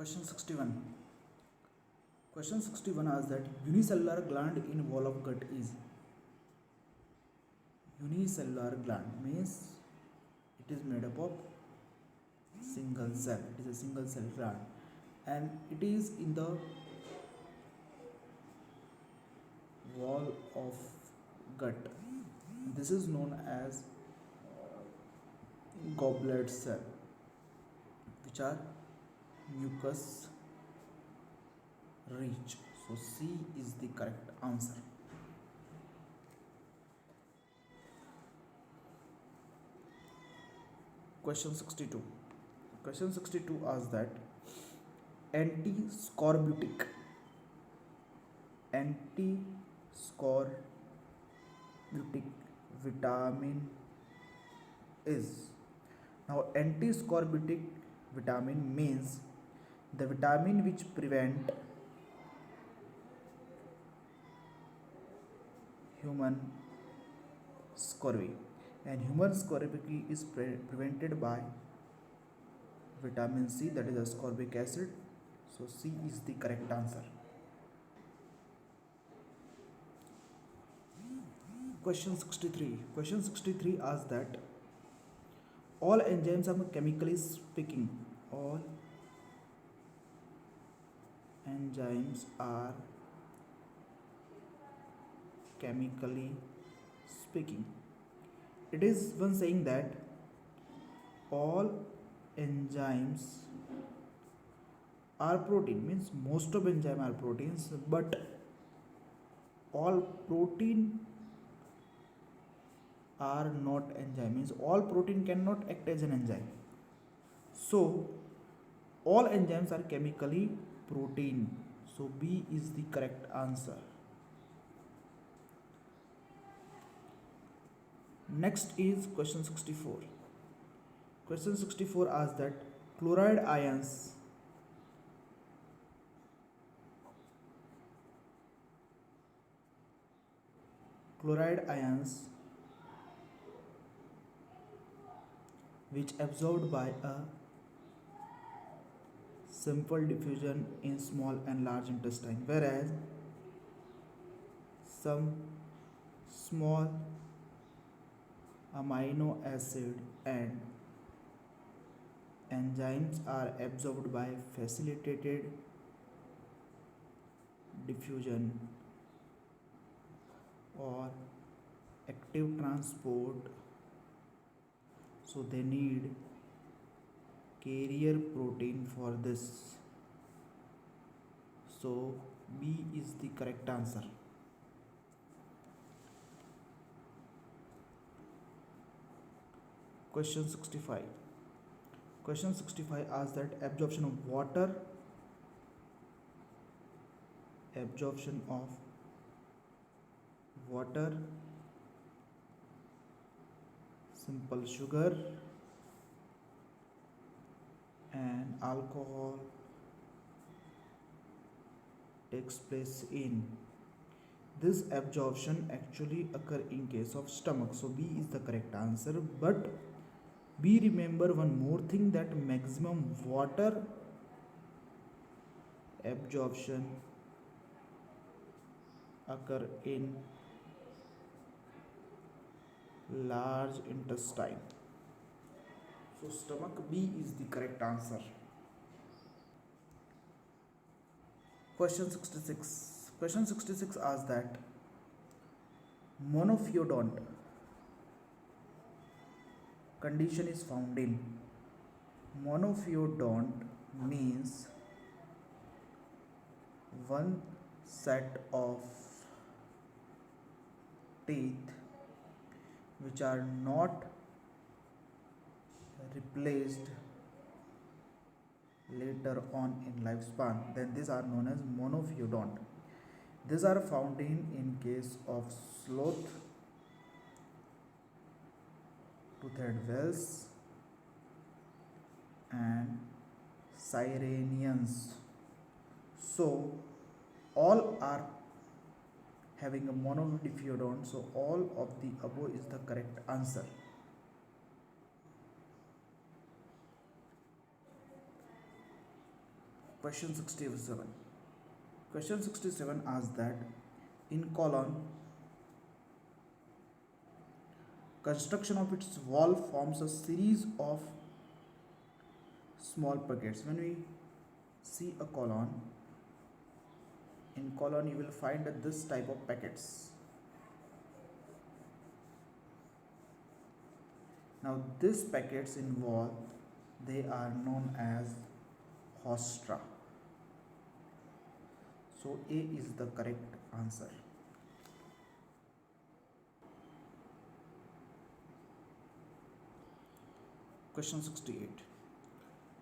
Question 61. Question 61 asks that unicellular gland in wall of gut is. Unicellular gland means it is made up of single cell. It is a single cell gland and it is in the wall of gut. This is known as goblet cell, which are mucus rich. So C is the correct answer. Question 62. Question 62 asks that anti-scorbutic vitamin is. Now anti-scorbutic vitamin means the vitamin which prevent human scurvy, and human scurvy is prevented by vitamin C, that is ascorbic acid. So C is the correct answer. Question 63. Question 63 asks that all enzymes are chemically speaking. All enzymes are chemically speaking. It is one saying that all enzymes are protein, means most of enzymes are proteins, but all protein are not enzyme, means all protein cannot act as an enzyme. So all enzymes are chemically protein. So B is the correct answer. Next is question 64. Question 64 asks that chloride ions which absorbed by a simple diffusion in small and large intestine, whereas some small amino acid and enzymes are absorbed by facilitated diffusion or active transport. So they need carrier protein for this. So B is the correct answer. Question 65. Question 65 asks that absorption of water, simple sugar and alcohol takes place in. This absorption actually occur in case of stomach. So B is the correct answer. But we remember one more thing, that maximum water absorption occur in large intestine. So stomach, B is the correct answer. Question 66. Question 66 asks that monophyodont condition is found in. Monophyodont means one set of teeth which are not replaced later on in lifespan, then these are known as monophyodont. These are found in case of sloth, toothed whales and sirenians. So all are having a monophyodont. So all of the above is the correct answer. Question 67. Question 67 asks that in colon, construction of its wall forms a series of small packets. When we see a colon, in colon you will find this type of packets. Now these packets in wall, they are known as hostra. So A is the correct answer. Question 68.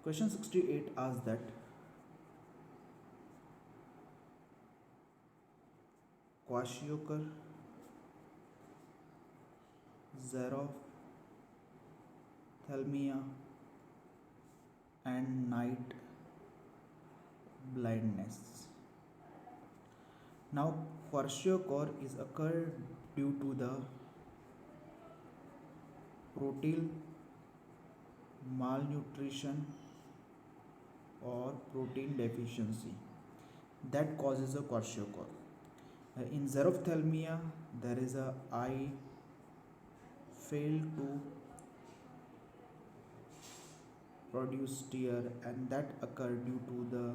Question 68 asks that Kwashiorkor, xerophthalmia and night blindness. Now kwashiorkor is occurred due to the protein malnutrition or protein deficiency that causes a kwashiorkor. In xerophthalmia, there is a eye fail to produce tear, and that occurred due to the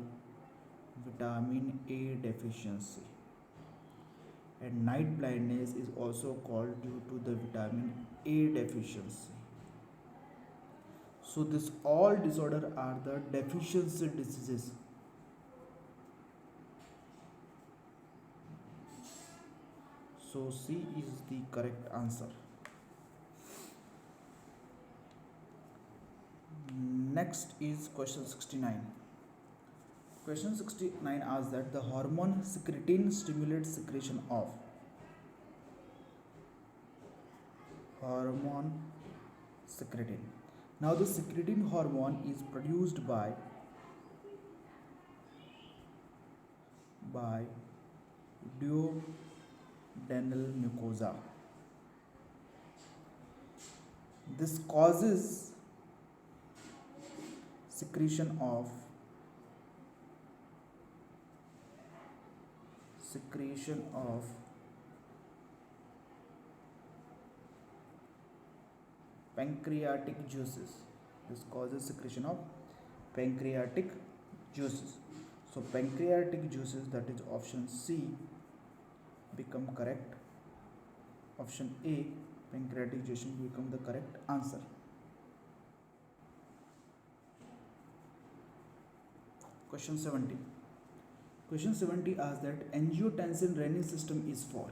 vitamin A deficiency. And night blindness is also called due to the vitamin A deficiency. So this all disorder are the deficiency diseases. So C is the correct answer. Next is question 69. Question 69 asks that the hormone secretin stimulates secretion of hormone secretin. Now the secretin hormone is produced by duodenal mucosa. This causes secretion of pancreatic juices. This causes secretion of pancreatic juices. So pancreatic juices, that is option C, become correct. Option A, pancreatic juices, become the correct answer. Question 70. Question 70 asks that angiotensin renin system is for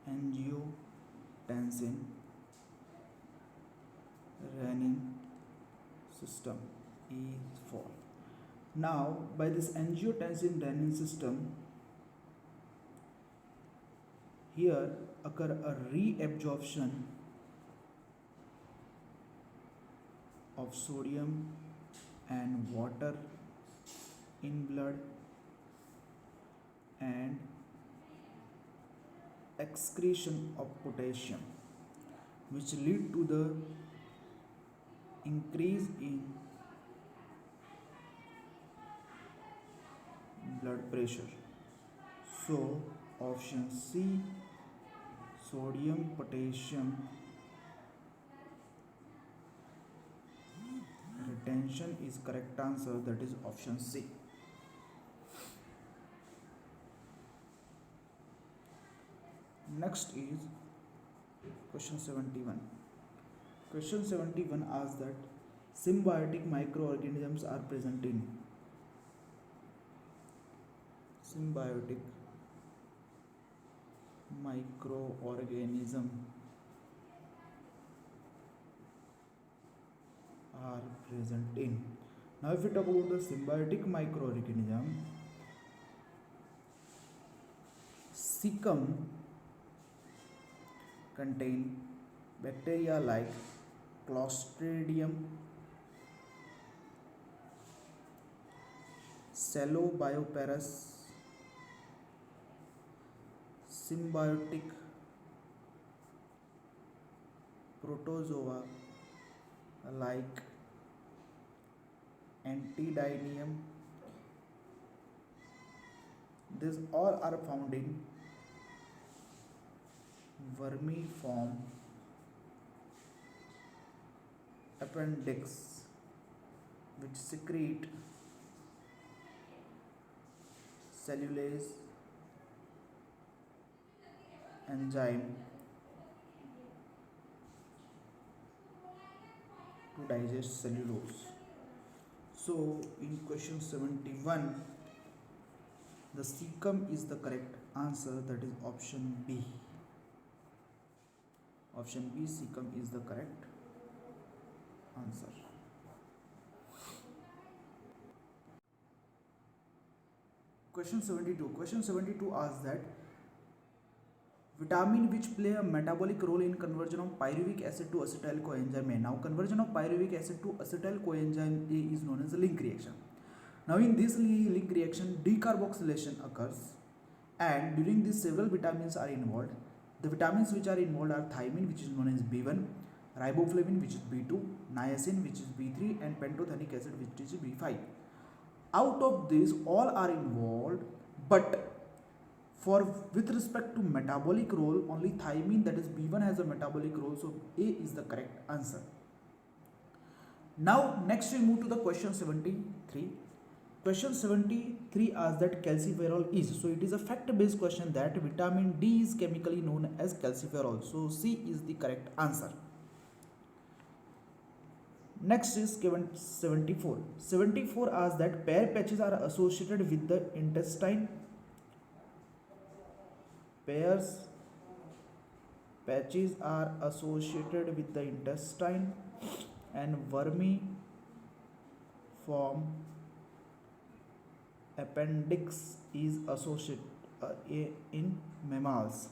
angiotensin renin system is for. Now by this angiotensin renin system, here occur a reabsorption of sodium and water in blood and excretion of potassium, which lead to the increase in blood pressure. So option C, sodium potassium retention is correct answer, that is option C. Next is question 71. Question 71 asks that symbiotic microorganisms are present in symbiotic microorganism are present in. Now if we talk about the symbiotic microorganism, cecum contain bacteria like Clostridium, Celobioparus, symbiotic protozoa like antidyneum. These all are found in vermiform appendix, which secrete cellulase enzyme to digest cellulose. So in question 71, the cecum is the correct answer, that is option B. Option B, cecum is the correct answer. Question 72. Question 72 asks that vitamin which play a metabolic role in conversion of pyruvic acid to acetyl coenzyme A. Now conversion of pyruvic acid to acetyl coenzyme A is known as a link reaction. Now in this link reaction decarboxylation occurs, and during this several vitamins are involved. The vitamins which are involved are thiamine, which is known as B1, riboflavin, which is B2, niacin, which is B3, and pantothenic acid, which is B5. Out of these all are involved, but with respect to metabolic role, only thiamine, that is B1, has a metabolic role, so A is the correct answer. Now next we move to the question 73. Question 73 asks that calciferol is. So it is a fact-based question that vitamin D is chemically known as calciferol. So C is the correct answer. Next is 74. 74 asks that pear patches are associated with the intestine. Patches are associated with the intestine, and vermiform appendix is associated in mammals.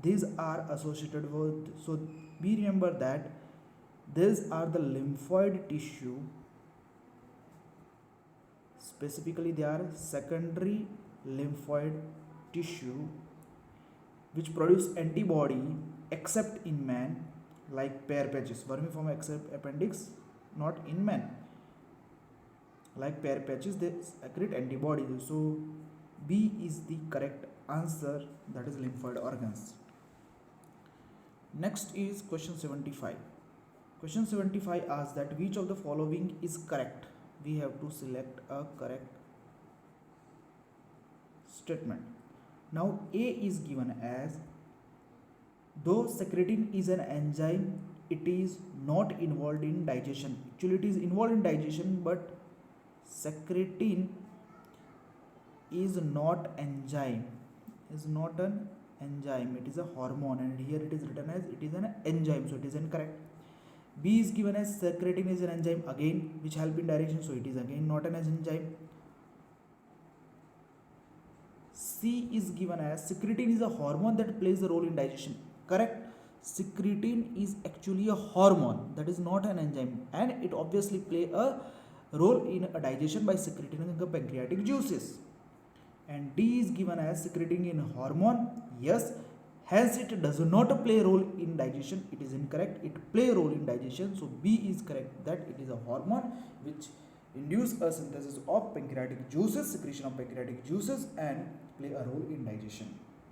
These are associated with, so we remember that these are the lymphoid tissue, specifically they are secondary lymphoid tissue which produce antibody except in man, like pear patches. Vermiform appendix not in man, like pear patches they secrete antibodies. So B is the correct answer, that is lymphoid organs. Next is question 75. Question 75 asks that which of the following is correct. We have to select a correct statement. Now A is given as, though secretin is an enzyme, it is not involved in digestion. Actually it is involved in digestion, but secretin is not enzyme, is not an enzyme, it is a hormone, and here it is written as it is an enzyme, so it is incorrect. B is given as secretin is an enzyme again which help in digestion, so it is again not an enzyme. C is given as secretin is a hormone that plays a role in digestion. Correct. Secretin is actually a hormone, that is not an enzyme, and it obviously play a role in a digestion by secreting the pancreatic juices. And D is given as secreting in hormone. Yes, hence it does not play a role in digestion. It is incorrect. It play a role in digestion. So B is correct, that it is a hormone which induce a synthesis of pancreatic juices, secretion of pancreatic juices, and play a role in digestion.